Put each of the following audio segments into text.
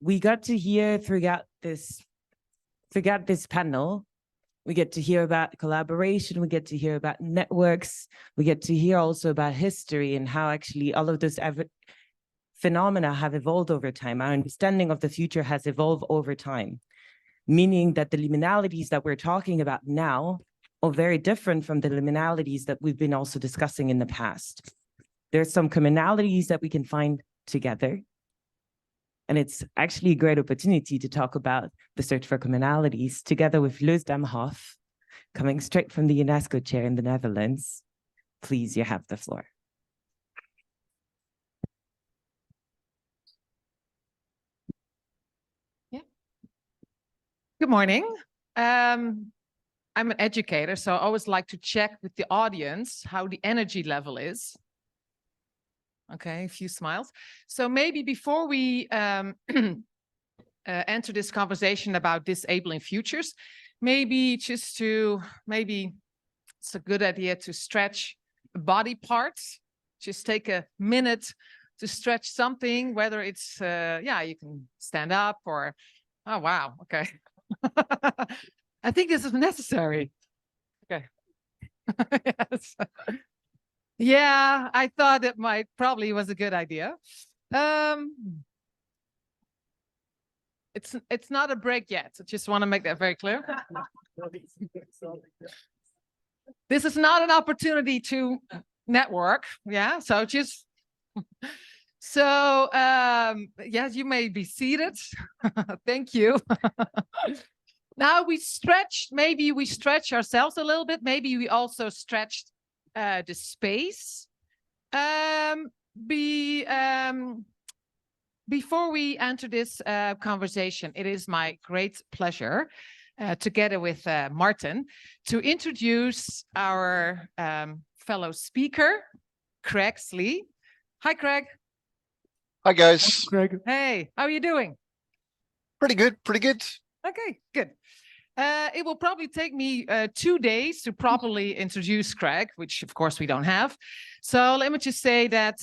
we got to hear throughout this panel, we get to hear about collaboration, we get to hear about networks, we get to hear also about history and how actually all of those phenomena have evolved over time. Our understanding of the future has evolved over time, meaning that the liminalities that we're talking about now are very different from the liminalities that we've been also discussing in the past. There's some commonalities that we can find together. And it's actually a great opportunity to talk about the search for commonalities together with Loes Damhof, coming straight from the UNESCO chair in the Netherlands. Please, you have the floor. Yeah. Good morning. I'm an educator, so I always like to check with the audience how the energy level is. Okay, a few smiles. So maybe before we enter this conversation about disabling futures, maybe it's a good idea to stretch body parts. Just take a minute to stretch something, whether it's, you can stand up or, oh, wow, okay. I think this is necessary. Okay. Yes. Yeah, I thought it probably was a good idea. It's not a break yet. I just want to make that very clear. This is not an opportunity to network. Yeah, so just so yes, you may be seated. Thank you. Now maybe we stretch ourselves a little bit. Maybe we also stretched the space. Before we enter this conversation, it is my great pleasure, together with Martin, to introduce our fellow speaker, Craif Slee. Hi, Craig. Hi, guys. Hi, Craig. Hey, how are you doing? Pretty good, pretty good. Okay, good. It will probably take me 2 days to properly introduce Craig, which of course we don't have. So let me just say that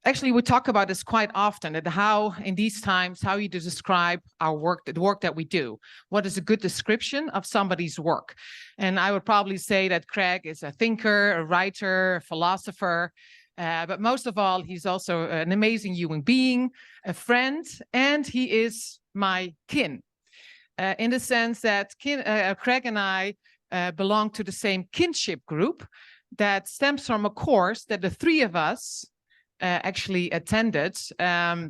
actually we talk about this quite often, that how in these times, how you describe our work, the work that we do. What is a good description of somebody's work? And I would probably say that Craig is a thinker, a writer, a philosopher, but most of all, he's also an amazing human being, a friend, and he is my kin, in the sense that Craig and I belong to the same kinship group that stems from a course that the three of us actually attended 3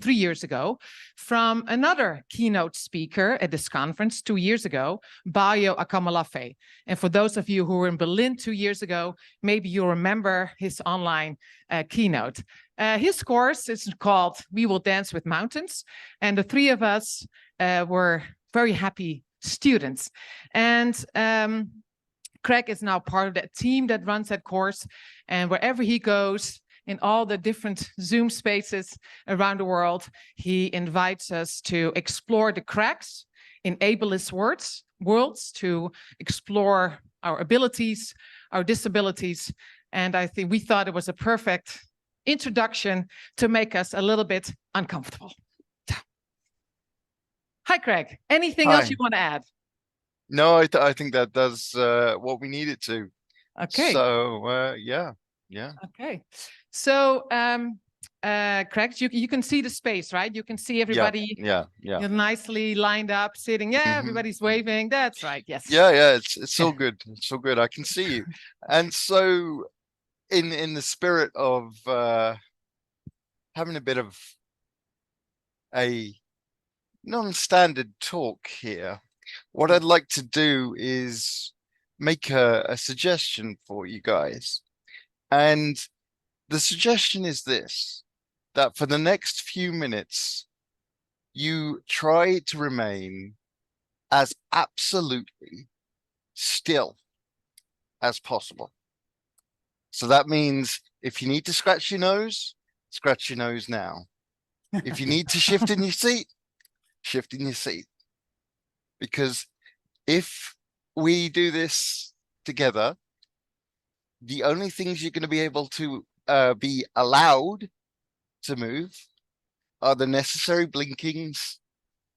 years ago from another keynote speaker at this conference 2 years ago, Bayo Akamalafe. And for those of you who were in Berlin 2 years ago, maybe you remember his online keynote. His course is called We Will Dance with Mountains, and the three of us were very happy students. And Craig is now part of that team that runs that course, and wherever he goes, in all the different Zoom spaces around the world, he invites us to explore the cracks in ableist worlds, to explore our abilities, our disabilities. And I think we thought it was a perfect introduction to make us a little bit uncomfortable. Hi, Craig. Anything else you want to add? No, I think that does what we needed to. Okay. So, yeah. Okay. So, Craig, you can see the space, right? You can see everybody. Yeah. You're nicely lined up, sitting. Yeah, everybody's waving. That's right. Yes. Yeah. It's all good. It's all good. I can see you. And so, in the spirit of having a bit of a non-standard talk here, what I'd like to do is make a suggestion for you guys. And the suggestion is this, that for the next few minutes, you try to remain as absolutely still as possible. So that means if you need to scratch your nose now. If you need to shift in your seat, shift in your seat. Because if we do this together, the only things you're going to be able to be allowed to move are the necessary blinkings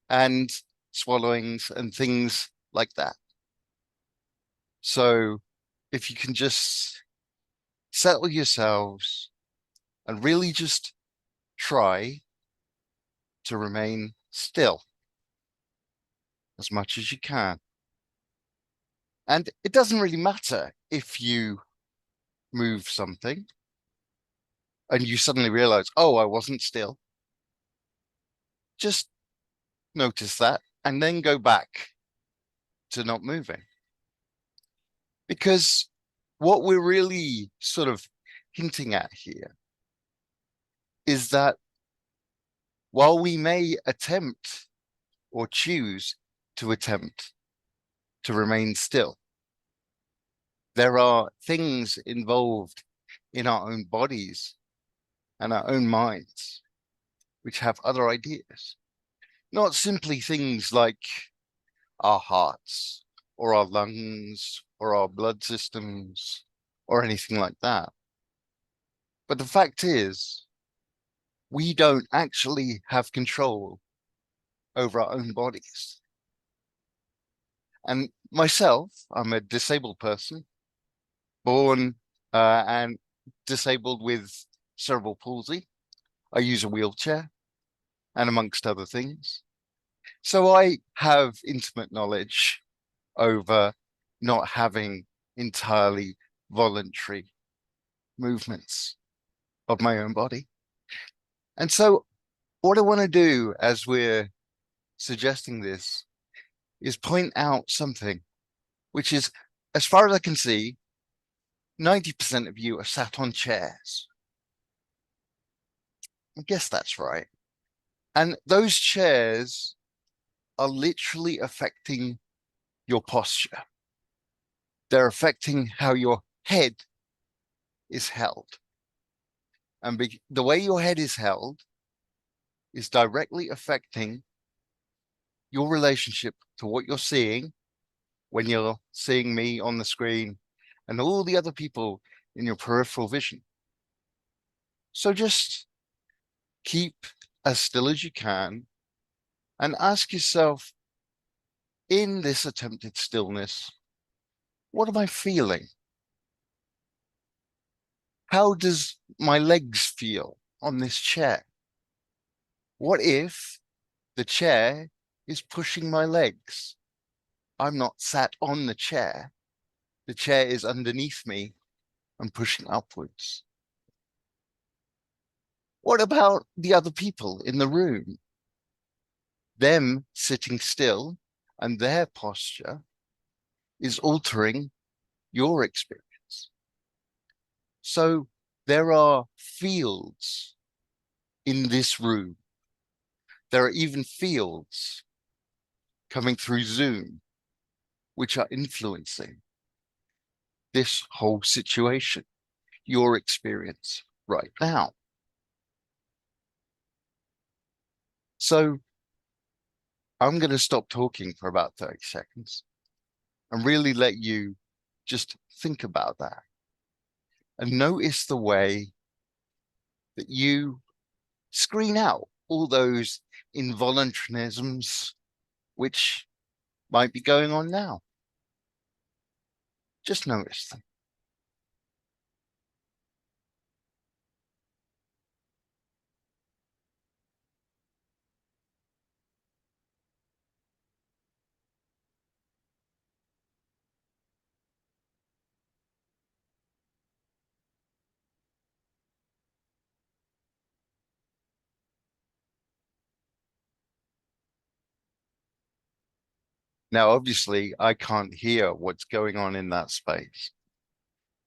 and swallowings and things like that. So if you can just settle yourselves and really just try to remain still as much as you can. And it doesn't really matter if you move something and you suddenly realize, oh, I wasn't still. Just notice that and then go back to not moving. Because what we're really sort of hinting at here is that while we may attempt or choose to attempt to remain still, there are things involved in our own bodies and our own minds which have other ideas, not simply things like our hearts or our lungs or our blood systems or anything like that. But the fact is, we don't actually have control over our own bodies. And myself, I'm a disabled person, born and disabled with cerebral palsy. I use a wheelchair, and amongst other things. So I have intimate knowledge over not having entirely voluntary movements of my own body. And so what I want to do as we're suggesting this is point out something, which is, as far as I can see, 90% of you are sat on chairs. I guess that's right. And those chairs are literally affecting your posture. They're affecting how your head is held. And the way your head is held is directly affecting your relationship to what you're seeing when you're seeing me on the screen and all the other people in your peripheral vision. So just keep as still as you can and ask yourself, in this attempted stillness, what am I feeling? How does my legs feel on this chair? What if the chair is pushing my legs? I'm not sat on the chair. The chair is underneath me and pushing upwards. What about the other people in the room? Them sitting still and their posture is altering your experience. So there are fields in this room. There are even fields coming through Zoom, which are influencing this whole situation, your experience right now. So I'm going to stop talking for about 30 seconds and really let you just think about that and notice the way that you screen out all those involuntarisms which might be going on now. Just notice them. Now, obviously, I can't hear what's going on in that space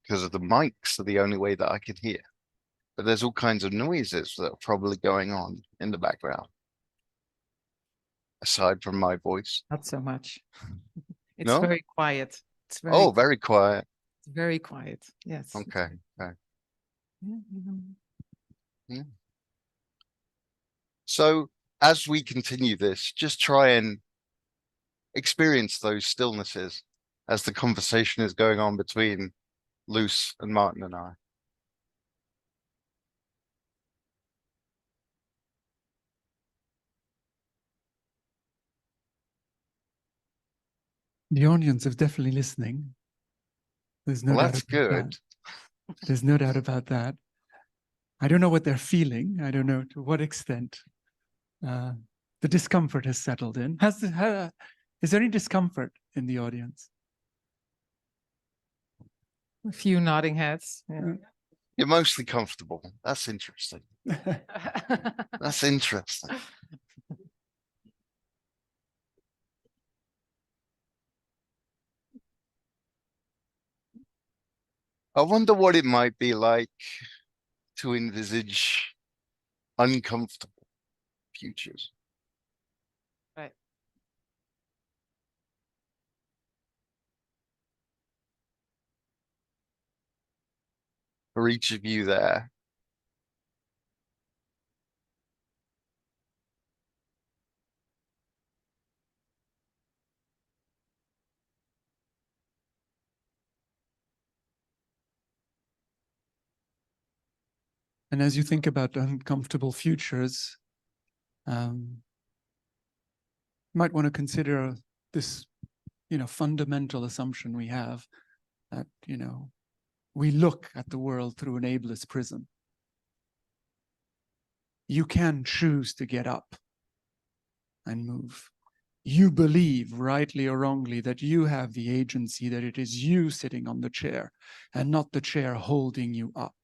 because of the mics are the only way that I can hear. But there's all kinds of noises that are probably going on in the background, aside from my voice. Not so much. It's No? very quiet. It's Oh, very quiet. very quiet. Yes. Okay. Okay. Yeah, Yeah. So as we continue this, just try and experience those stillnesses as the conversation is going on between Loes and Martin and I. The audience is definitely listening. There's no Well, doubt that's about good. that. There's no doubt about that. I don't know what they're feeling. I don't know to what extent the discomfort has settled in. Is there any discomfort in the audience? A few nodding heads. Yeah. You're mostly comfortable. That's interesting. That's interesting. I wonder what it might be like to envisage uncomfortable futures. Right. For each of you there. And as you think about uncomfortable futures, you might want to consider this, fundamental assumption we have that, we look at the world through an ableist prism. You can choose to get up and move. You believe, rightly or wrongly, that you have the agency, that it is you sitting on the chair and not the chair holding you up.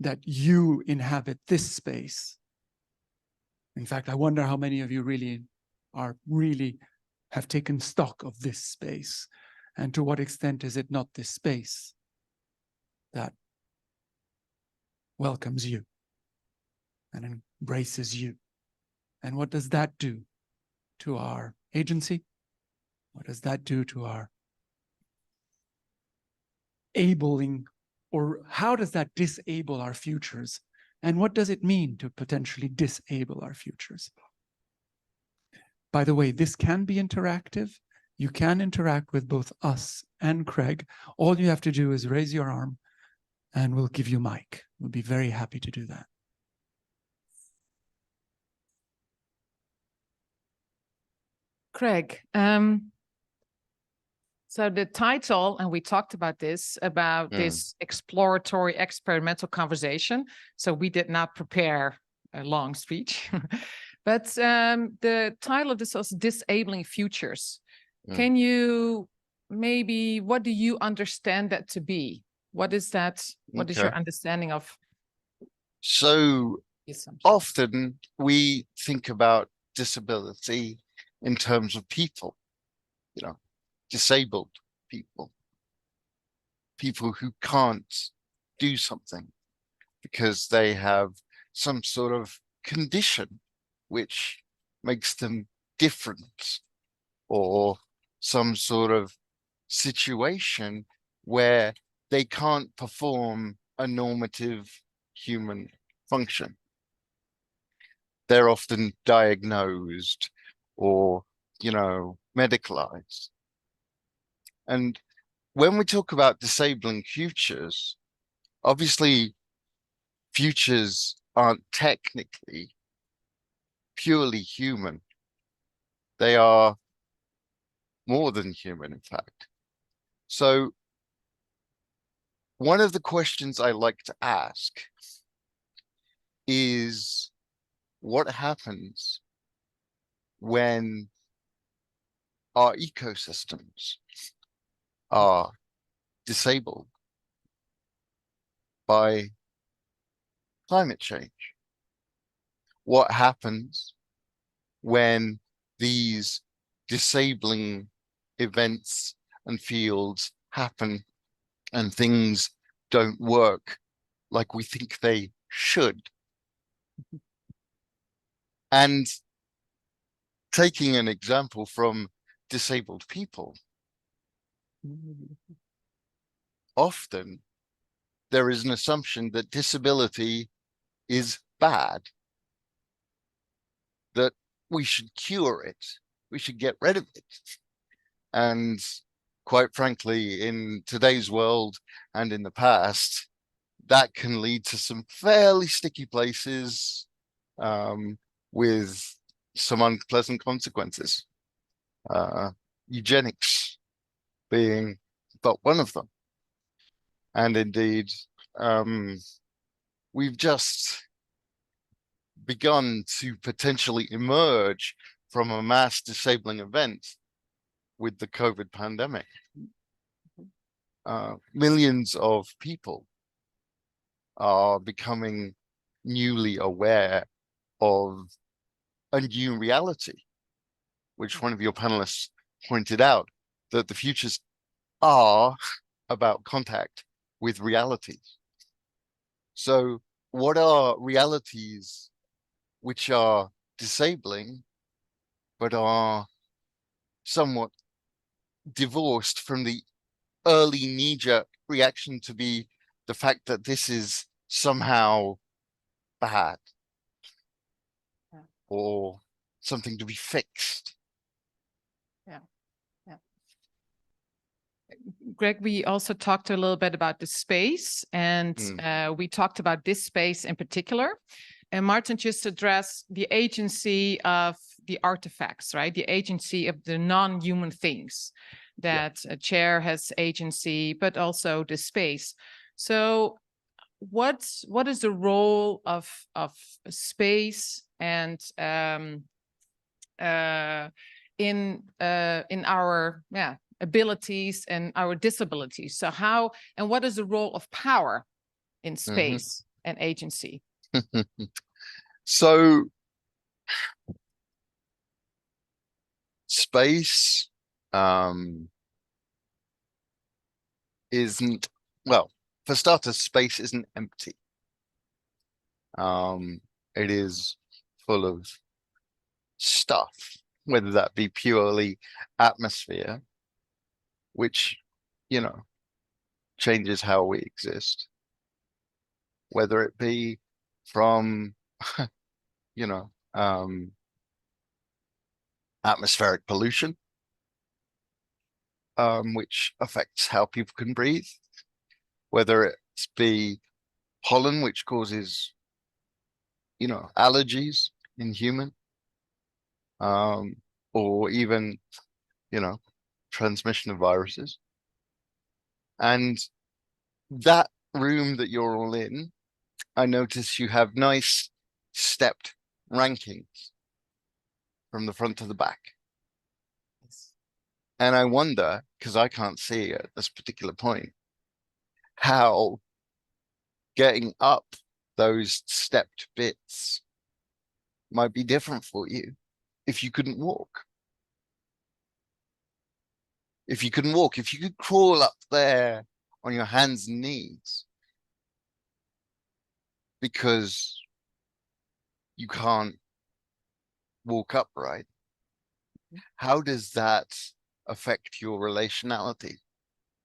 That you inhabit this space. In fact, I wonder how many of you really have taken stock of this space, and to what extent is it not this space that welcomes you and embraces you? And what does that do to our agency? What does that do to our abling, or how does that disable our futures? And what does it mean to potentially disable our futures? By the way, this can be interactive. You can interact with both us and Craig. All you have to do is raise your arm and we'll give you mic. We'll be very happy to do that. Craig, so the title, and we talked about this, this exploratory experimental conversation. So we did not prepare a long speech, but the title of this was Disabling Futures. Can you maybe, what do you understand that to be? What is that? What is your understanding of? So often we think about disability in terms of people, disabled people, people who can't do something because they have some sort of condition which makes them different, or some sort of situation where they can't perform a normative human function. They're often diagnosed or, medicalized. And when we talk about disabling futures, obviously futures aren't technically purely human. They are more than human, in fact. So one of the questions I like to ask is, what happens when our ecosystems are disabled by climate change? What happens when these disabling events and fields happen and things don't work like we think they should? And taking an example from disabled people, often there is an assumption that disability is bad, that we should cure it, we should get rid of it. And quite frankly, in today's world and in the past, that can lead to some fairly sticky places with, some unpleasant consequences. Eugenics being but one of them. And indeed, we've just begun to potentially emerge from a mass disabling event with the COVID pandemic. Millions of people are becoming newly aware of a new reality, which one of your panelists pointed out, that the futures are about contact with realities. So what are realities which are disabling, but are somewhat divorced from the early knee-jerk reaction to be the fact that this is somehow bad or something to be fixed? Greg, we also talked a little bit about the space, and we talked about this space in particular. And Martin just addressed the agency of the artifacts, right? The agency of the non-human things, that a chair has agency, but also the space. So what is the role of space and in our abilities and our disabilities? So how and what is the role of power in space and agency? So space isn't, well, for starters, space isn't empty. It is full of stuff, whether that be purely atmosphere, which, you know, changes how we exist, whether it be from, you know, atmospheric pollution, which affects how people can breathe, whether it be pollen, which causes, you know, allergies in human, or even, you know, transmission of viruses. And that room that you're all in, I notice you have nice stepped rankings from the front to the back. And I wonder, because I can't see at this particular point, how getting up those stepped bits might be different for you if you couldn't walk. If you couldn't walk, if you could crawl up there on your hands and knees because you can't walk upright, how does that affect your relationality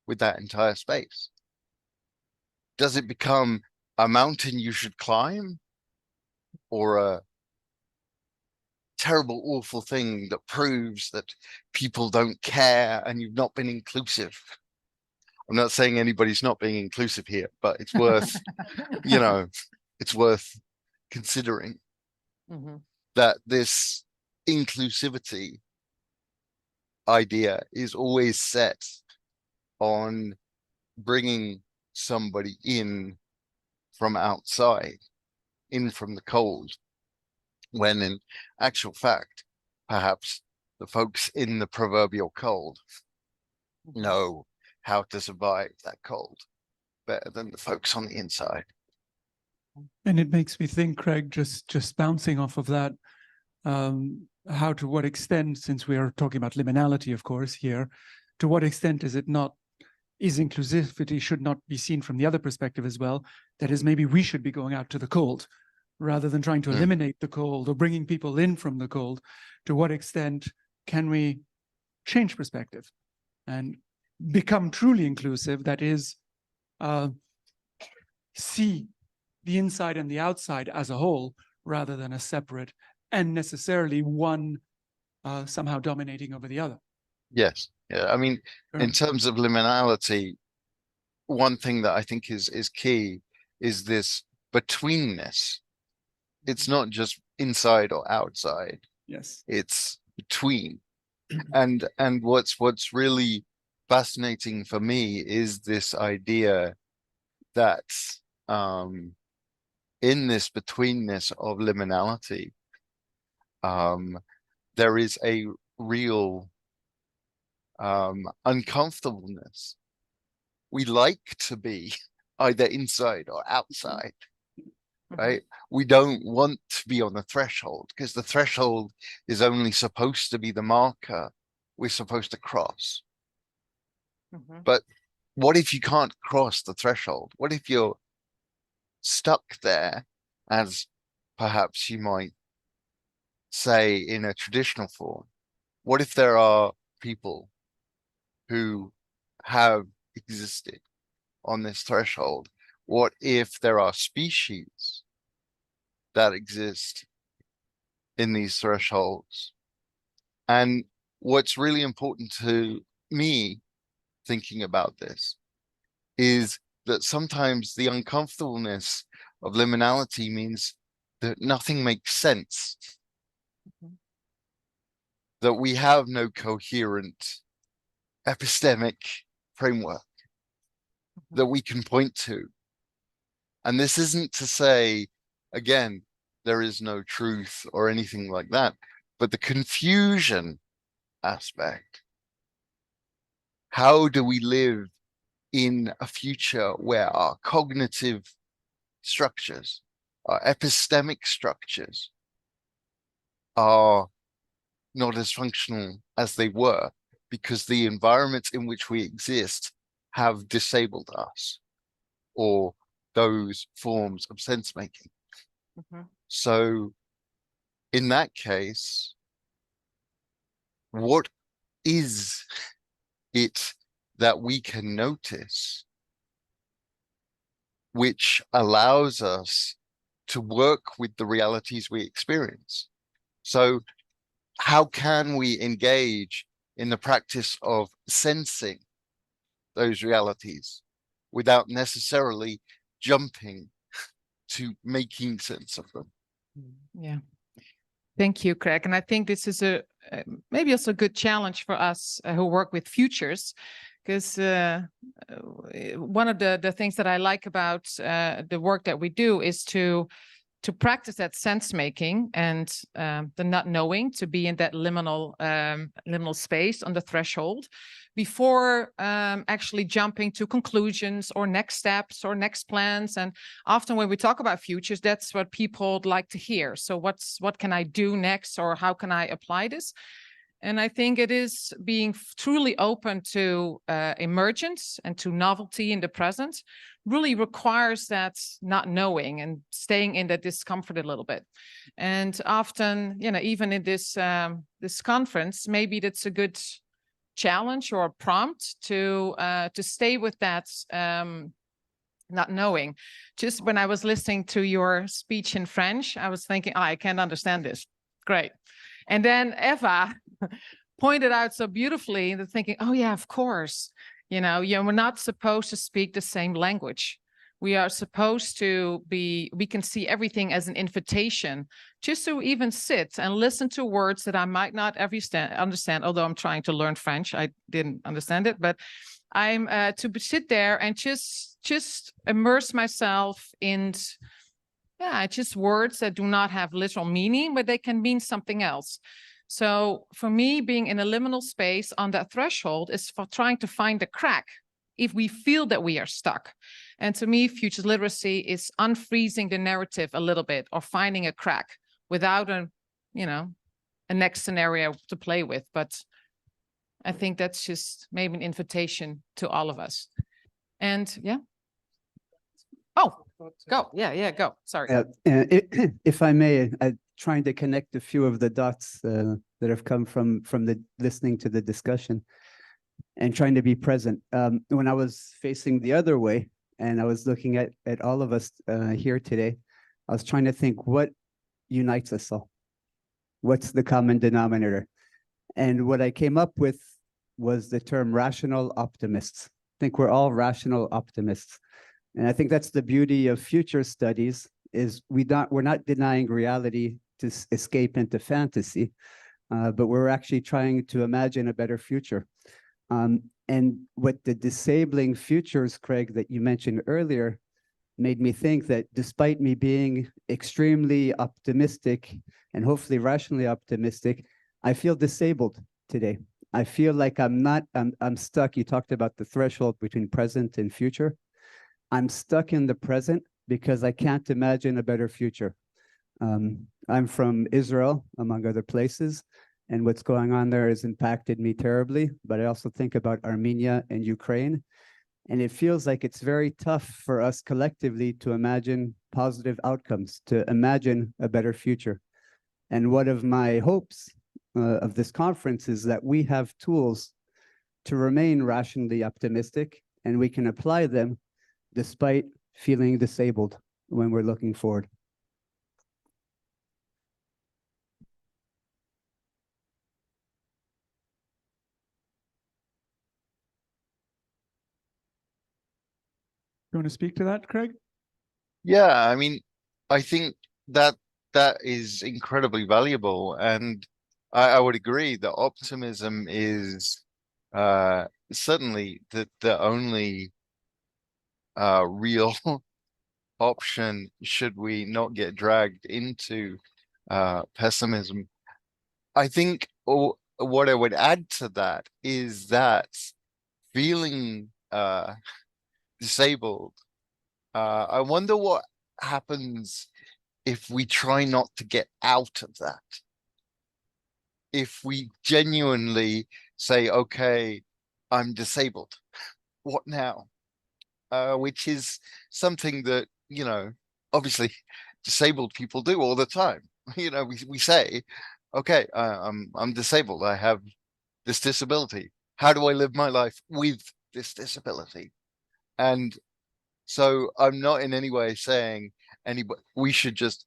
with that entire space? Does it become a mountain you should climb, or a terrible, awful thing that proves that people don't care and you've not been inclusive? I'm not saying anybody's not being inclusive here, but it's worth, you know, it's worth considering that this inclusivity idea is always set on bringing somebody in from outside, in from the cold, when in actual fact, perhaps the folks in the proverbial cold know how to survive that cold better than the folks on the inside. And it makes me think, Craig, just bouncing off of that, how, to what extent, since we are talking about liminality, of course, here, to what extent is inclusivity should not be seen from the other perspective as well? That is, maybe we should be going out to the cold rather than trying to eliminate the cold or bringing people in from the cold. To what extent can we change perspective and become truly inclusive? That is, see the inside and the outside as a whole rather than a separate and necessarily one somehow dominating over the other. Yes. Yeah. I mean, in terms of liminality, one thing that I think is key is this betweenness. It's not just inside or outside. Yes. It's between. And what's really fascinating for me is this idea that in this betweenness of liminality, there is a real uncomfortableness. We like to be either inside or outside, right? We don't want to be on the threshold, because the threshold is only supposed to be the marker we're supposed to cross. But what if you can't cross the threshold? What if you're stuck there, as perhaps you might say in a traditional form? What if there are people who have existed on this threshold? What if there are species that exist in these thresholds? And what's really important to me thinking about this is that sometimes the uncomfortableness of liminality means that nothing makes sense, that we have no coherent epistemic framework that we can point to. And this isn't to say, again, there is no truth or anything like that, but the confusion aspect. How do we live in a future where our cognitive structures, our epistemic structures are not as functional as they were, because the environments in which we exist have disabled us, or those forms of sense making? So in that case, what is it that we can notice which allows us to work with the realities we experience? So how can we engage in the practice of sensing those realities without necessarily jumping to making sense of them? Yeah. Thank you, Craig. And I think this is a maybe also a good challenge for us who work with futures, because one of the things that I like about the work that we do is to practice that sense making and the not knowing, to be in that liminal space on the threshold before actually jumping to conclusions or next steps or next plans. And often when we talk about futures, that's what people like to hear. So what can I do next, or how can I apply this? And I think it is being truly open to emergence and to novelty in the present really requires that not knowing and staying in that discomfort a little bit. And often, even in this this conference, maybe that's a good challenge or a prompt to stay with that not knowing. Just when I was listening to your speech in French, I was thinking, I can't understand this. Great. And then Eva pointed out so beautifully, and thinking, oh yeah, of course, we're not supposed to speak the same language. We are supposed to we can see everything as an invitation just to even sit and listen to words that I might not understand, although I'm trying to learn French. I didn't understand it, but I'm to sit there and just immerse myself in just words that do not have literal meaning, but they can mean something else. So for me, being in a liminal space on that threshold is for trying to find a crack if we feel that we are stuck. And to me, futures literacy is unfreezing the narrative a little bit, or finding a crack without a next scenario to play with. But I think that's just maybe an invitation to all of us. And yeah. Oh, go. Yeah, go. Sorry. If I may, I'm trying to connect a few of the dots that have come from the listening to the discussion and trying to be present. When I was facing the other way and I was looking at all of us here today, I was trying to think what unites us all. What's the common denominator? And what I came up with was the term rational optimists. I think we're all rational optimists. And I think that's the beauty of future studies, is we're not denying reality to escape into fantasy, but we're actually trying to imagine a better future. And what the disabling futures, Craig, that you mentioned earlier, made me think that despite me being extremely optimistic and hopefully rationally optimistic, I feel disabled today. I feel like I'm stuck. You talked about the threshold between present and future. I'm stuck in the present because I can't imagine a better future. I'm from Israel, among other places, and what's going on there has impacted me terribly. But I also think about Armenia and Ukraine, and it feels like it's very tough for us collectively to imagine positive outcomes, to imagine a better future. And one of my hopes of this conference is that we have tools to remain rationally optimistic, and we can apply them despite feeling disabled when we're looking forward. You want to speak to that, Craig? Yeah, I mean, I think that that is incredibly valuable, and I would agree that optimism is certainly the only real option should we not get dragged into pessimism. I think what I would add to that is that feeling disabled, I wonder what happens if we try not to get out of that. If we genuinely say, okay, I'm disabled, what now? Which is something that, you know, obviously disabled people do all the time. You know, we say, okay, I'm disabled. I have this disability. How do I live my life with this disability? And so I'm not in any way saying we should just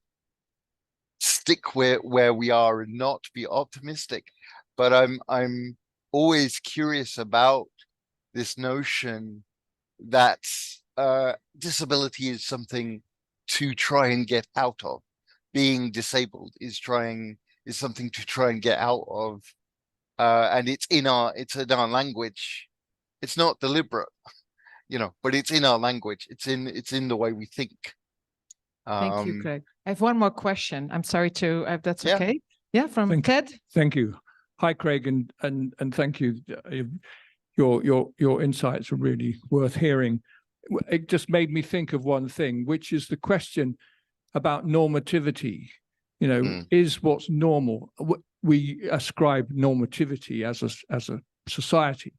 stick where we are and not be optimistic. But I'm always curious about this notion that disability is something to try and get out of. Being disabled is something to try and get out of. And it's in our language. It's not deliberate, you know, but it's in our language. It's in the way we think. Thank you, Craig. I have one more question. I'm sorry to, if that's Yeah. okay. Yeah, from Ted. Thank you. Hi, Craig, and thank you. Your insights are really worth hearing. It just made me think of one thing, which is the question about normativity. You know, is what's normal? We ascribe normativity as a society.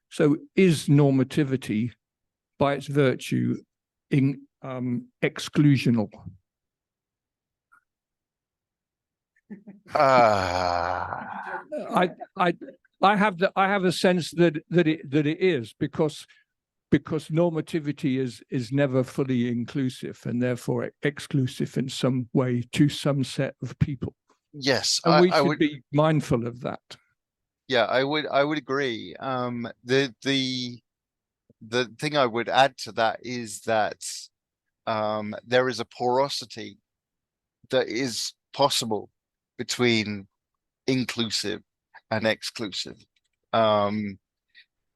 So is normativity, by its virtue, exclusional? I have a sense that it is, because normativity is never fully inclusive and therefore exclusive in some way to some set of people. Yes, and we should be mindful of that. Yeah, I would agree. The thing I would add to that is that there is a porosity that is possible between inclusive and exclusive.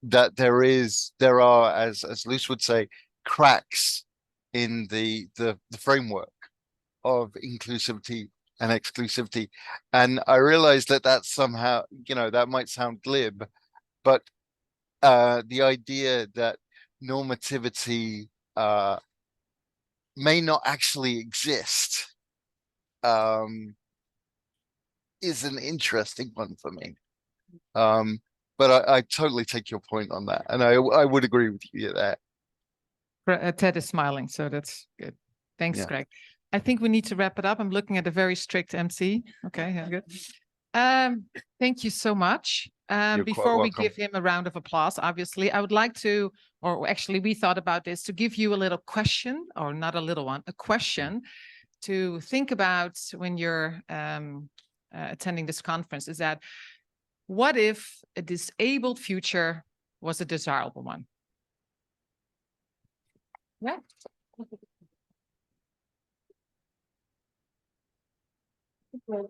That there are, as Loes would say, cracks in the framework of inclusivity and exclusivity. And I realize that somehow, you know, that might sound glib, but the idea that normativity may not actually exist is an interesting one for me. But I totally take your point on that, and I would agree with you there. Ted is smiling, so that's good. Thanks, Yeah. Craig. I think we need to wrap it up. I'm looking at a very strict MC. Okay, yeah, good. Thank you so much. You're quite Before we welcome. give him a round of applause, obviously, I would like to, or actually we thought about this, to give you a little question, or not a little one, a question to think about when you're attending this conference, is that, what if a disabled future was a desirable one? Yeah. Thank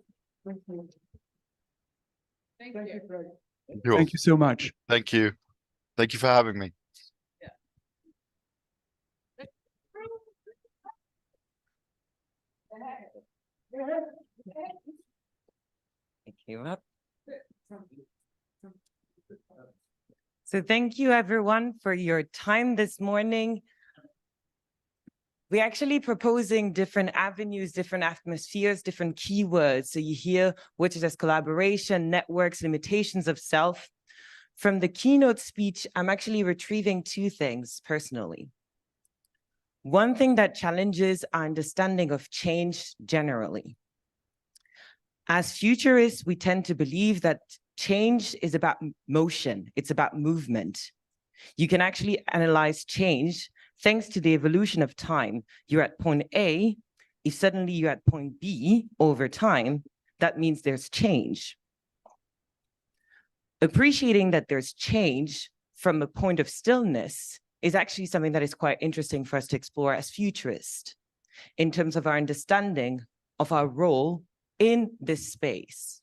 you. Sure. Thank you so much. Thank you. Thank you for having me. Pick you up. So thank you everyone for your time this morning. We're actually proposing different avenues, different atmospheres, different keywords. So you hear what is as collaboration, networks, limitations of self. From the keynote speech, I'm actually retrieving two things personally. One thing that challenges our understanding of change generally. As futurists, we tend to believe that change is about motion, it's about movement. You can actually analyze change thanks to the evolution of time. You're at point A, if suddenly you're at point B over time, that means there's change. Appreciating that there's change from a point of stillness is actually something that is quite interesting for us to explore as futurists in terms of our understanding of our role in this space.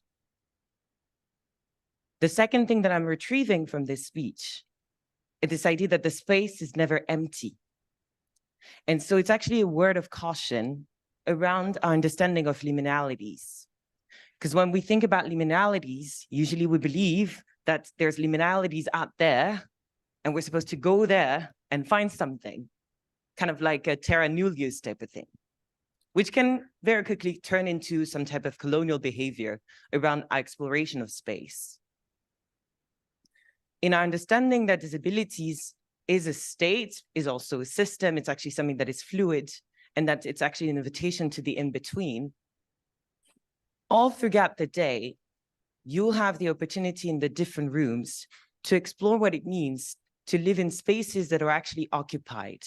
The second thing that I'm retrieving from this speech is this idea that the space is never empty. And so it's actually a word of caution around our understanding of liminalities. Because when we think about liminalities, usually we believe that there's liminalities out there and we're supposed to go there and find something, kind of like a terra nullius type of thing, which can very quickly turn into some type of colonial behavior around our exploration of space. In our understanding that disabilities is a state, is also a system, it's actually something that is fluid, and that it's actually an invitation to the in-between, all throughout the day, you'll have the opportunity in the different rooms to explore what it means to live in spaces that are actually occupied.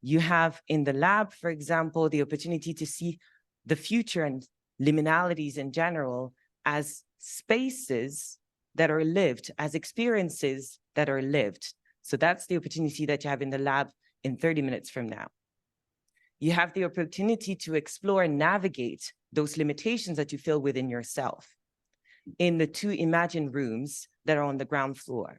You have in the lab, for example, the opportunity to see the future and liminalities in general as spaces that are lived, as experiences that are lived. So that's the opportunity that you have in the lab in 30 minutes from now. You have the opportunity to explore and navigate those limitations that you feel within yourself in the two imagined rooms that are on the ground floor.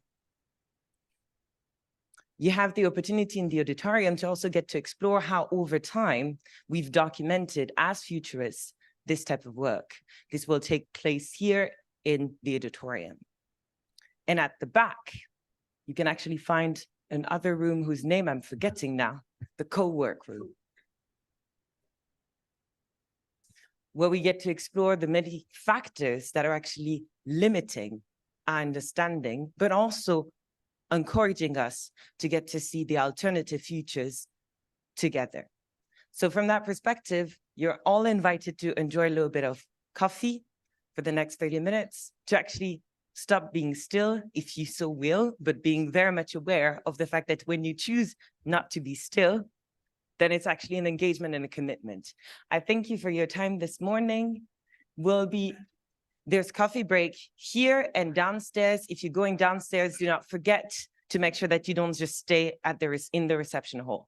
You have the opportunity in the auditorium to also get to explore how over time we've documented as futurists this type of work. This will take place here in the auditorium. And at the back, you can actually find another room whose name I'm forgetting now, the co-work room, where we get to explore the many factors that are actually limiting our understanding, but also encouraging us to get to see the alternative futures together. So from that perspective, you're all invited to enjoy a little bit of coffee for the next 30 minutes, to actually stop being still, if you so will, but being very much aware of the fact that when you choose not to be still, then it's actually an engagement and a commitment. I thank you for your time this morning. There's coffee break here and downstairs. If you're going downstairs, do not forget to make sure that you don't just stay in the reception hall.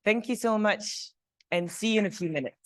Thank you so much and see you in a few minutes.